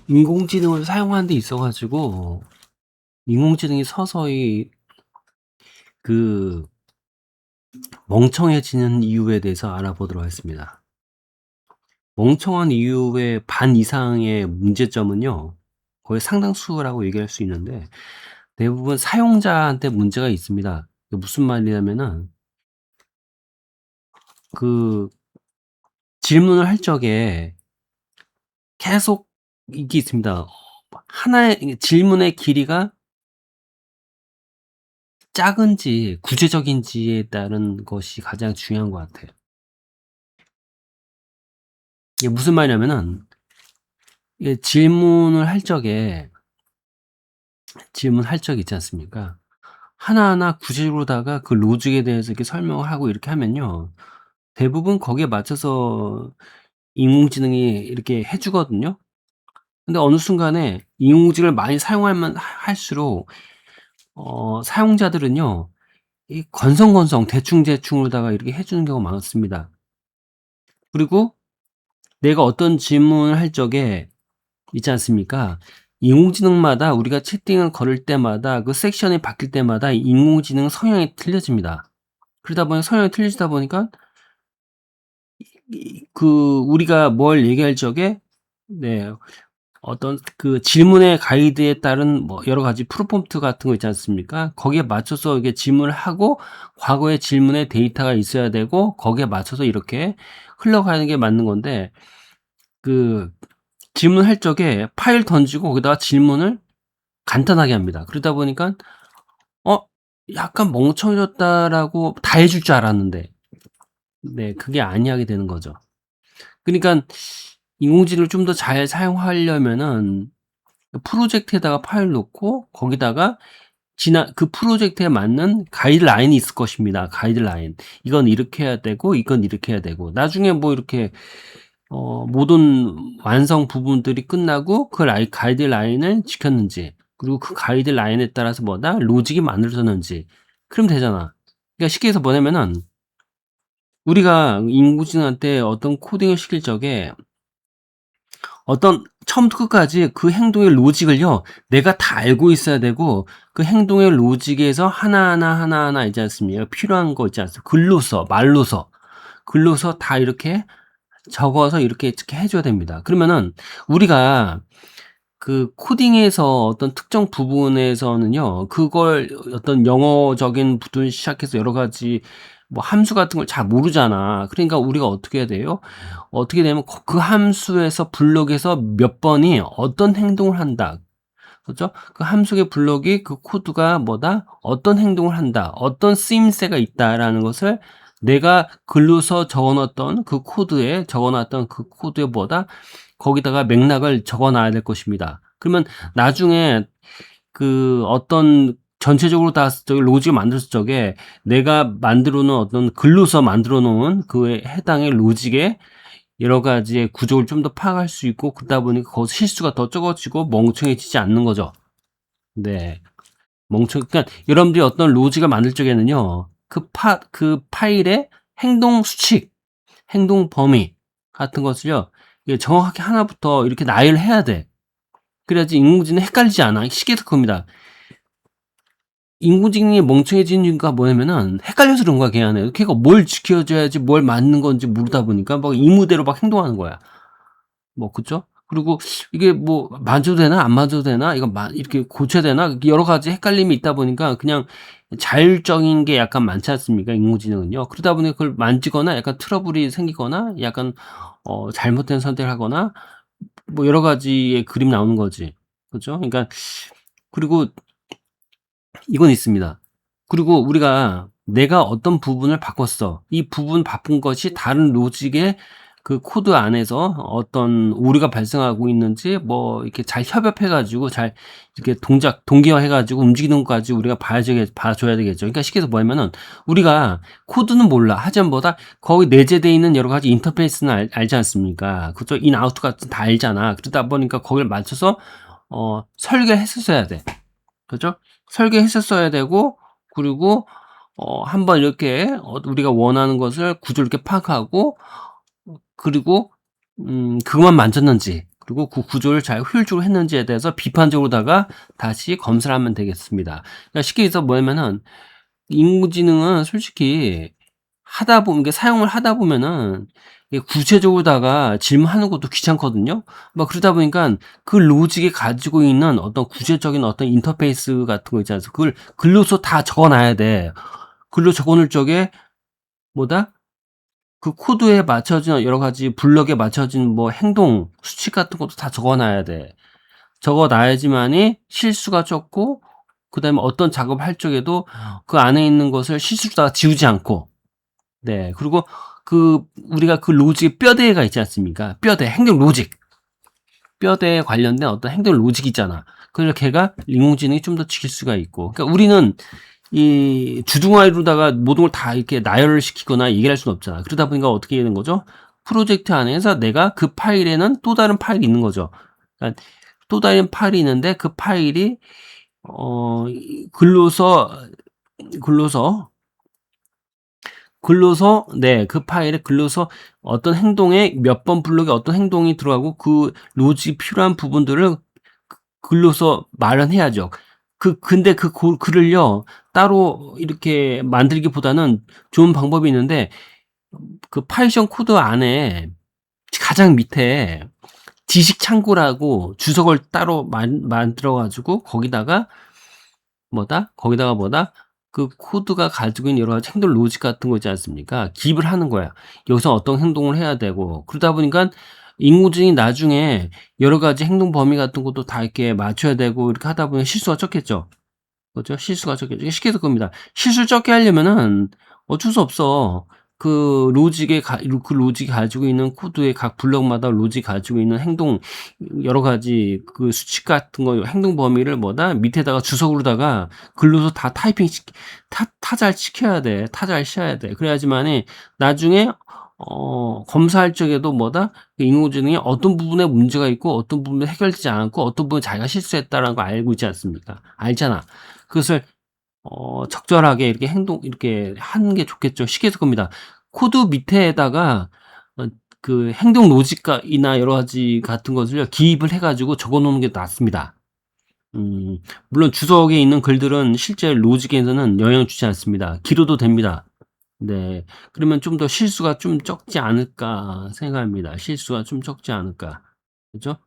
인공지능을 사용하는 데 있어 가지고 인공지능이 서서히 그 멍청해지는 이유에 대해서 알아보도록 하겠습니다. 멍청한 이유의 반 이상의 문제점은요, 거의 상당수라고 얘기할 수 있는데 대부분 사용자한테 문제가 있습니다. 그게 무슨 말이냐면은 그 질문을 할 적에 계속 이게 있습니다. 하나의 질문의 길이가 작은지 구체적인지에 따른 것이 가장 중요한 것 같아요. 이게 무슨 말이냐면은 이게 질문할 적이 있지 않습니까? 하나하나 구체적으로다가 그 로직에 대해서 이렇게 설명을 하고 이렇게 하면요, 대부분 거기에 맞춰서 인공지능이 이렇게 해 주거든요. 근데 어느 순간에 인공지능을 많이 사용하면 할수록 사용자들은요, 이 건성건성 대충대충으로다가 이렇게 해 주는 경우가 많습니다. 그리고 내가 어떤 질문을 할 적에 있지 않습니까? 인공지능마다 우리가 채팅을 걸을 때마다 그 섹션이 바뀔 때마다 인공지능 성향이 틀려집니다. 그러다 보니 성향이 틀려지다 보니까 우리가 뭘 얘기할 적에, 네, 어떤 그 질문의 가이드에 따른 뭐 여러 가지 프롬프트 같은 거 있지 않습니까? 거기에 맞춰서 이게 질문을 하고 과거의 질문의 데이터가 있어야 되고 거기에 맞춰서 이렇게 흘러가는 게 맞는 건데, 그 질문할 적에 파일 던지고 거기다가 질문을 간단하게 합니다. 그러다 보니까 어 약간 '멍청해졌다.'라고 다 해줄 줄 알았는데, 네, 그게 아니하게 되는 거죠. 그니깐 인공지능을 좀 더 잘 사용하려면은 그 프로젝트에다가 파일 넣고 거기다가 그 프로젝트에 맞는 가이드라인이 있을 것입니다. 가이드라인. 이건 이렇게 해야 되고 이건 이렇게 해야 되고, 나중에 뭐 이렇게 모든 완성 부분들이 끝나고 그 가이드라인을 지켰는지, 그리고 그 가이드라인에 따라서 뭐다 로직이 만들어졌는지 그러면 되잖아. 그러니까 쉽게 해서 뭐냐면은 우리가 인공지능한테 어떤 코딩을 시킬 적에 어떤 처음부터 끝까지 그 행동의 로직을요, 내가 다 알고 있어야 되고 그 행동의 로직에서 하나하나 있지 않습니까? 필요한 거 있지 않습니까? 글로서, 말로서, 글로서 다 이렇게 적어서 이렇게 해 줘야 됩니다. 그러면은 우리가 그 코딩에서 어떤 특정 부분에서는요, 그걸 어떤 영어적인 부분 시작해서 여러 가지 뭐 함수 같은 걸 잘 모르잖아. 그러니까 우리가 어떻게 해야 돼요? 어떻게 되면 그 함수에서 블록에서 몇 번이 어떤 행동을 한다. 그죠? 그 함수의 블록이 그 코드가 뭐다? 어떤 행동을 한다. 어떤 쓰임새가 있다라는 것을 내가 글로서 적어 놨던 그 코드에 뭐다? 거기다가 맥락을 적어 놔야 될 것입니다. 그러면 나중에 그 어떤 전체적으로 다 저기 로직을 만들었을 적에 내가 만들어 놓은 어떤 글로서 만들어 놓은 그에 해당의 로직의 여러 가지의 구조를 좀 더 파악할 수 있고, 그러다 보니까 거기서 실수가 더 적어지고 멍청해지지 않는 거죠. 네. 그러니까 여러분들이 어떤 로직을 만들 적에는요, 그 파일의 행동 수칙, 행동 범위 같은 것을요, 이게 정확하게 하나부터 이렇게 나열을 해야 돼. 그래야지 인공지능이 헷갈리지 않아. 쉽게 해서 그겁니다. 인공지능이 멍청해진 이유가 뭐냐면은 헷갈려서 그런 거야, 걔한테. 걔가 뭘 지켜줘야지 뭘 맞는 건지 모르다 보니까 막 이무대로 막 행동하는 거야. 뭐, 그죠? 그리고 이게 뭐 맞아도 되나 안 맞아도 되나, 이거 이렇게 고쳐야 되나, 여러 가지 헷갈림이 있다 보니까 그냥 자율적인 게 약간 많지 않습니까, 인공지능은요. 그러다 보니 그걸 만지거나 약간 트러블이 생기거나 약간 잘못된 선택을 하거나 뭐 여러 가지의 그림이 나오는 거지. 그죠? 그러니까, 그리고 이건 있습니다. 그리고 우리가 내가 어떤 부분을 바꿨어. 이 부분 바꾼 것이 다른 로직의 그 코드 안에서 어떤 오류가 발생하고 있는지 뭐 이렇게 잘 협업해 가지고 잘 이렇게 동기화해 가지고 움직이는 것까지 우리가 봐줘야 되겠죠. 그러니까 쉽게 해서 뭐냐면은 우리가 코드는 몰라. 하지만 뭐다 거기 내재되어 있는 여러 가지 인터페이스는 알지 않습니까? 그죠? 인, 아웃 같은 다 알잖아. 그러다 보니까 거기를 맞춰서 설계를 했었어야 돼. 그죠? 설계했었어야 되고, 그리고 한번 이렇게 우리가 원하는 것을 구조를 이렇게 파악하고, 그리고 그것만 만졌는지, 그리고 그 구조를 잘 효율적으로 했는지에 대해서 비판적으로다가 다시 검사를 하면 되겠습니다. 그러니까 쉽게 해서 뭐냐면은 인공지능은 솔직히 하다 보면 이게 사용을 하다 보면은 이게 구체적으로다가 질문하는 것도 귀찮거든요. 막 그러다 보니깐 그 로직이 가지고 있는 어떤 구체적인 어떤 인터페이스 같은 거 있지 않습니까? 그걸 글로서 다 적어 놔야 돼. 글로 적어 놓을 적에 뭐다? 그 코드에 맞춰진 여러 가지 블럭에 맞춰진 뭐 행동 수칙 같은 것도 다 적어 놔야 돼. 적어 놔야지만이 실수가 적고 그다음에 어떤 작업을 할 적에도 그 안에 있는 것을 실수로 다 지우지 않고 네 그리고 그 우리가 그 로직의 뼈대가 있지 않습니까? 뼈대, 행동 로직. 뼈대에 관련된 어떤 행동 로직이 있잖아. 그래서 걔가 인공지능이 좀 더 지킬 수가 있고. 그러니까 우리는 이 주둥아리로다가 모든 걸 다 이렇게 나열을 시키거나 얘기를 할 수는 없잖아. 그러다 보니까 어떻게 되는 거죠? 프로젝트 안에서 내가 그 파일에는 또 다른 파일이 있는 거죠. 그러니까 또 다른 파일이 있는데 그 파일이 글로서 글로서 네 그 파일에 글로서 어떤 행동에 몇 번 블록에 어떤 행동이 들어가고 그 로직이 필요한 부분들을 글로서 마련해야죠. 근데 그 글을요 따로 이렇게 만들기보다는 좋은 방법이 있는데 그 파이썬 코드 안에 가장 밑에 지식 창고라고 주석을 따로 만들어 가지고 거기다가 뭐다? 그 코드가 가지고 있는 여러 가지 행동 로직 같은 거 있지 않습니까? 기입을 하는 거야. 여기서 어떤 행동을 해야 되고 그러다 보니깐 인공지능이 나중에 여러 가지 행동 범위 같은 것도 다 이렇게 맞춰야 되고 이렇게 하다 보면 실수가 적겠죠. 그죠? 실수가 적겠죠. 이게 쉽게 해서 그겁니다. 실수를 적게 하려면은 어쩔 수 없어. 그 로직이 가지고 있는 코드의 각 블록마다 로직이 가지고 있는 행동 여러 가지 그 수칙 같은 거 행동 범위를 밑에다가 주석으로다가 글로서 다 타이핑 타자를 시켜야 돼. 타자를 씌워야 돼. 그래야지만이 나중에 검사할 적에도 그 인공지능이 어떤 부분에 문제가 있고 어떤 부분에 해결되지 않았고 어떤 부분에 자기가 실수했다라는 걸 알고 있지 않습니까? 알잖아. 그것을 적절하게 이렇게 하는 게 좋겠죠. 쉽게 해서 그겁니다. 코드 밑에다가 그 행동 로직이나 여러 가지 같은 것을 기입을 해 가지고 적어 놓는 게 낫습니다. 물론 주석에 있는 글들은 실제 로직에서는 영향을 주지 않습니다. 길어도 됩니다. 네. 그러면 좀 더 실수가 좀 적지 않을까 생각합니다. 실수가 좀 적지 않을까. 그죠?